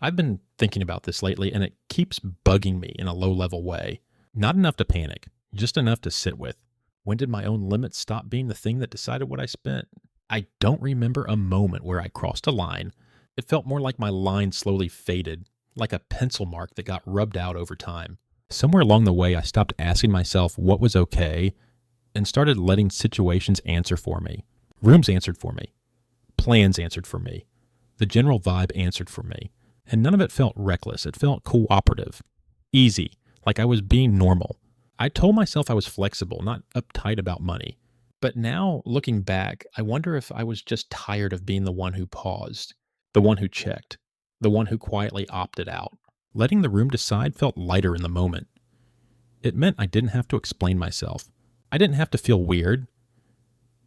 I've been thinking about this lately, and it keeps bugging me in a low-level way. Not enough to panic, just enough to sit with. When did my own limits stop being the thing that decided what I spent? I don't remember a moment where I crossed a line. It felt more like my line slowly faded, like a pencil mark that got rubbed out over time. Somewhere along the way, I stopped asking myself what was okay and started letting situations answer for me. Rooms answered for me. Plans answered for me. The general vibe answered for me. And none of it felt reckless. It felt cooperative. Easy, like I was being normal. I told myself I was flexible, not uptight about money. But now, looking back, I wonder if I was just tired of being the one who paused, the one who checked, the one who quietly opted out. Letting the room decide felt lighter in the moment. It meant I didn't have to explain myself. I didn't have to feel weird.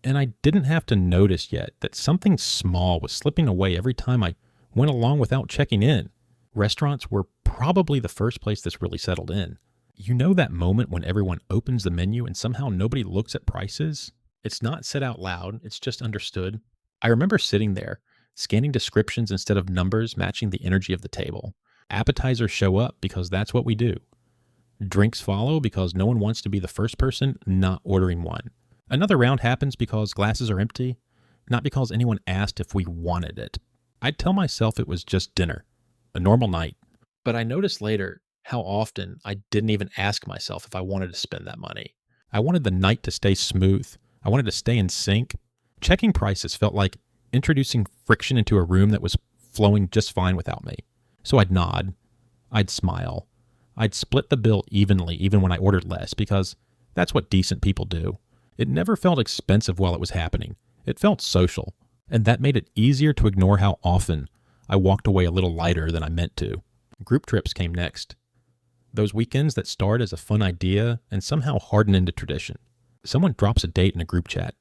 And I didn't have to notice yet that something small was slipping away every time I went along without checking in. Restaurants were probably the first place this really settled in. You know that moment when everyone opens the menu and somehow nobody looks at prices? It's not said out loud, it's just understood. I remember sitting there, scanning descriptions instead of numbers matching the energy of the table. Appetizers show up because that's what we do. Drinks follow because no one wants to be the first person not ordering one. Another round happens because glasses are empty, not because anyone asked if we wanted it. I'd tell myself it was just dinner, a normal night. But I noticed later how often I didn't even ask myself if I wanted to spend that money. I wanted the night to stay smooth. I wanted to stay in sync. Checking prices felt like introducing friction into a room that was flowing just fine without me. So I'd nod. I'd smile. I'd split the bill evenly even when I ordered less because that's what decent people do. It never felt expensive while it was happening. It felt social. And that made it easier to ignore how often I walked away a little lighter than I meant to. Group trips came next. Those weekends that start as a fun idea and somehow harden into tradition. Someone drops a date in a group chat.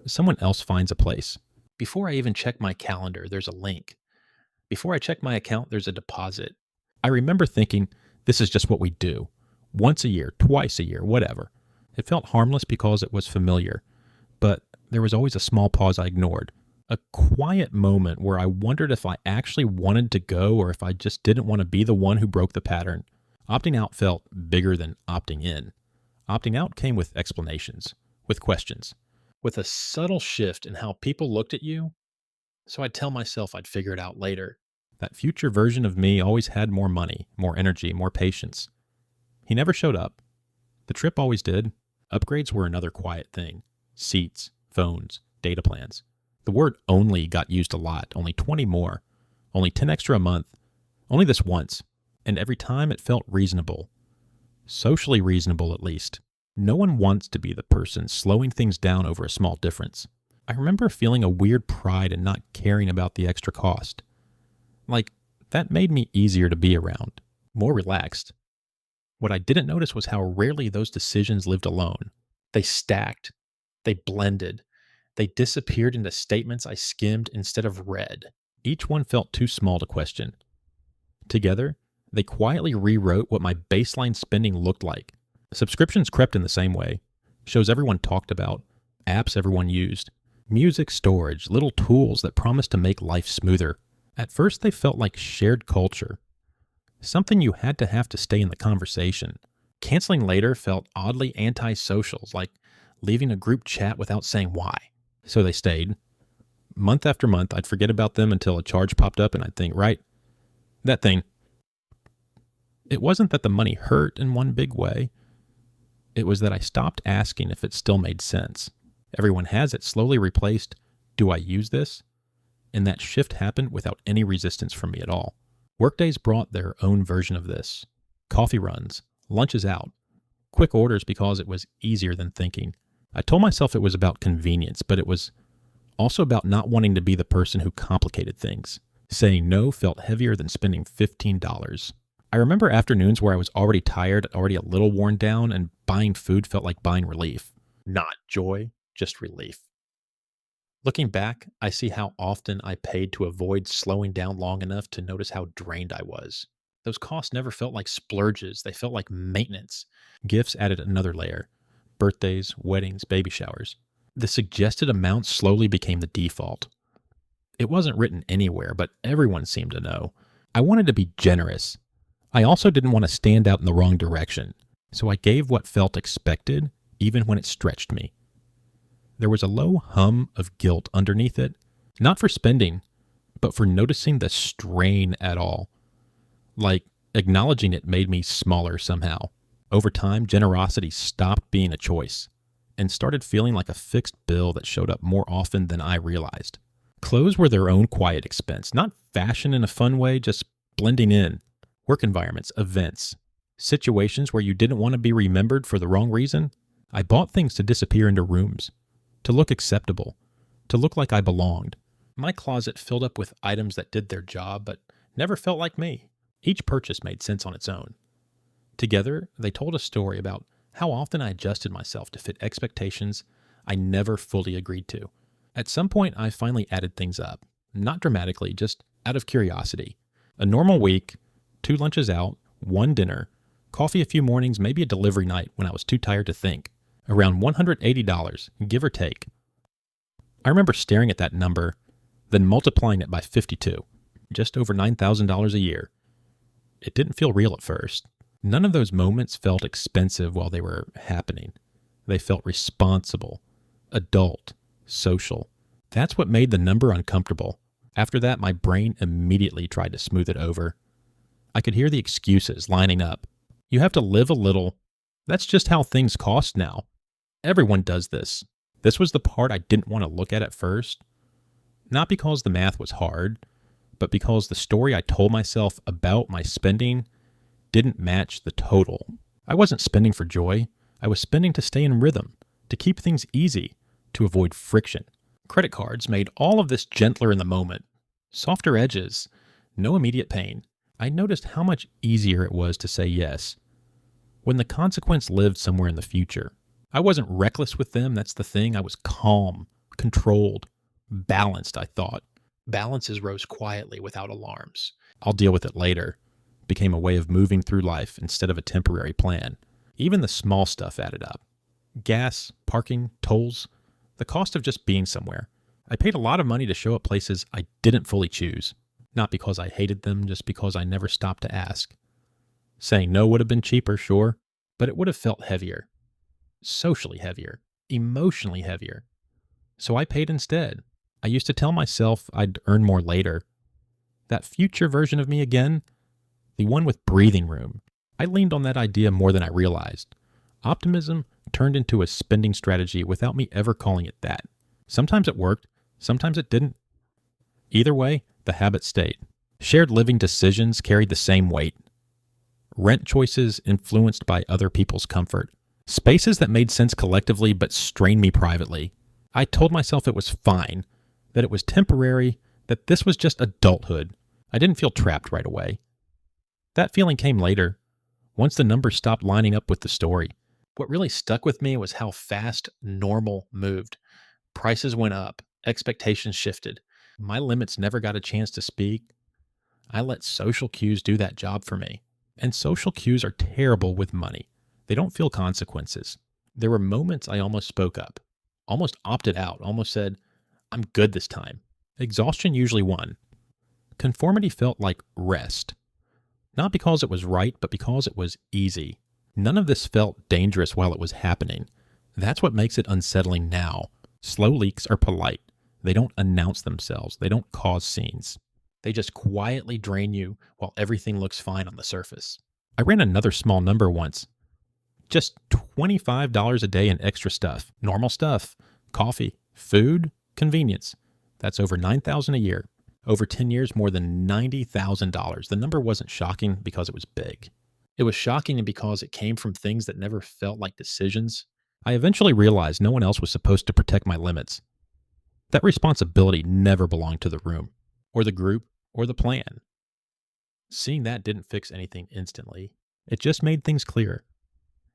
Someone else finds a place. Before I even check my calendar, there's a link. Before I check my account, there's a deposit. I remember thinking, this is just what we do. Once a year, twice a year, whatever. It felt harmless because it was familiar. But there was always a small pause I ignored. A quiet moment where I wondered if I actually wanted to go or if I just didn't want to be the one who broke the pattern. Opting out felt bigger than opting in. Opting out came with explanations, with questions, with a subtle shift in how people looked at you. So I'd tell myself I'd figure it out later. That future version of me always had more money, more energy, more patience. He never showed up. The trip always did. Upgrades were another quiet thing. Seats, phones, data plans. The word only got used a lot, only 20 more, only 10 extra a month, only this once, and every time it felt reasonable. Socially reasonable, at least. No one wants to be the person slowing things down over a small difference. I remember feeling a weird pride in not caring about the extra cost. Like, that made me easier to be around, more relaxed. What I didn't notice was how rarely those decisions lived alone. They stacked. They blended. They disappeared into statements I skimmed instead of read. Each one felt too small to question. Together, they quietly rewrote what my baseline spending looked like. Subscriptions crept in the same way. Shows everyone talked about. Apps everyone used. Music storage, little tools that promised to make life smoother. At first, they felt like shared culture. Something you had to have to stay in the conversation. Canceling later felt oddly antisocial, like leaving a group chat without saying why. So they stayed. Month after month, I'd forget about them until a charge popped up and I'd think, right, that thing. It wasn't that the money hurt in one big way. It was that I stopped asking if it still made sense. Everyone has it slowly replaced, do I use this? And that shift happened without any resistance from me at all. Workdays brought their own version of this. Coffee runs, lunches out, quick orders because it was easier than thinking. I told myself it was about convenience, but it was also about not wanting to be the person who complicated things. Saying no felt heavier than spending $15. I remember afternoons where I was already tired, already a little worn down, and buying food felt like buying relief. Not joy, just relief. Looking back, I see how often I paid to avoid slowing down long enough to notice how drained I was. Those costs never felt like splurges, they felt like maintenance. Gifts added another layer. Birthdays, weddings, baby showers. The suggested amount slowly became the default. It wasn't written anywhere, but everyone seemed to know. I wanted to be generous. I also didn't want to stand out in the wrong direction, so I gave what felt expected even when it stretched me. There was a low hum of guilt underneath it, not for spending, but for noticing the strain at all. Like, acknowledging it made me smaller somehow. Over time, generosity stopped being a choice and started feeling like a fixed bill that showed up more often than I realized. Clothes were their own quiet expense, not fashion in a fun way, just blending in. Work environments, events, situations where you didn't want to be remembered for the wrong reason. I bought things to disappear into rooms, to look acceptable, to look like I belonged. My closet filled up with items that did their job but never felt like me. Each purchase made sense on its own. Together, they told a story about how often I adjusted myself to fit expectations I never fully agreed to. At some point, I finally added things up. Not dramatically, just out of curiosity. A normal week, 2 lunches out, 1 dinner, coffee a few mornings, maybe a delivery night when I was too tired to think. Around $180, give or take. I remember staring at that number, then multiplying it by 52, just over $9,000 a year. It didn't feel real at first. None of those moments felt expensive while they were happening. They felt responsible, adult, social. That's what made the number uncomfortable. After that, my brain immediately tried to smooth it over. I could hear the excuses lining up. You have to live a little. That's just how things cost now. Everyone does this. This was the part I didn't want to look at first. Not because the math was hard, but because the story I told myself about my spending didn't match the total. I wasn't spending for joy. I was spending to stay in rhythm, to keep things easy, to avoid friction. Credit cards made all of this gentler in the moment. Softer edges, no immediate pain. I noticed how much easier it was to say yes, when the consequence lived somewhere in the future. I wasn't reckless with them, that's the thing. I was calm, controlled, balanced, I thought. Balances rose quietly without alarms. I'll deal with it later. Became a way of moving through life instead of a temporary plan. Even the small stuff added up. Gas, parking, tolls, the cost of just being somewhere. I paid a lot of money to show up places I didn't fully choose. Not because I hated them, just because I never stopped to ask. Saying no would have been cheaper, sure, but it would have felt heavier. Socially heavier. Emotionally heavier. So I paid instead. I used to tell myself I'd earn more later. That future version of me again, the one with breathing room. I leaned on that idea more than I realized. Optimism turned into a spending strategy without me ever calling it that. Sometimes it worked, sometimes it didn't. Either way, the habit stayed. Shared living decisions carried the same weight. Rent choices influenced by other people's comfort. Spaces that made sense collectively but strained me privately. I told myself it was fine, that it was temporary, that this was just adulthood. I didn't feel trapped right away. That feeling came later, once the numbers stopped lining up with the story. What really stuck with me was how fast normal moved. Prices went up, expectations shifted. My limits never got a chance to speak. I let social cues do that job for me. And social cues are terrible with money. They don't feel consequences. There were moments I almost spoke up, almost opted out, almost said, I'm good this time. Exhaustion usually won. Conformity felt like rest. Not because it was right, but because it was easy. None of this felt dangerous while it was happening. That's what makes it unsettling now. Slow leaks are polite. They don't announce themselves. They don't cause scenes. They just quietly drain you while everything looks fine on the surface. I ran another small number once. Just $25 a day in extra stuff. Normal stuff. Coffee, food, convenience. That's over $9,000 a year. Over 10 years, more than $90,000. The number wasn't shocking because it was big. It was shocking because it came from things that never felt like decisions. I eventually realized no one else was supposed to protect my limits. That responsibility never belonged to the room, or the group, or the plan. Seeing that didn't fix anything instantly. It just made things clearer.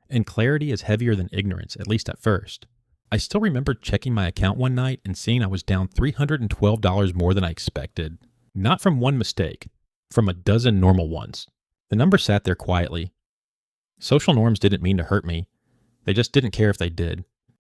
And clarity is heavier than ignorance, at least at first. I still remember checking my account one night and seeing I was down $312 more than I expected. Not from one mistake, from a dozen normal ones. The number sat there quietly. Social norms didn't mean to hurt me. They just didn't care if they did.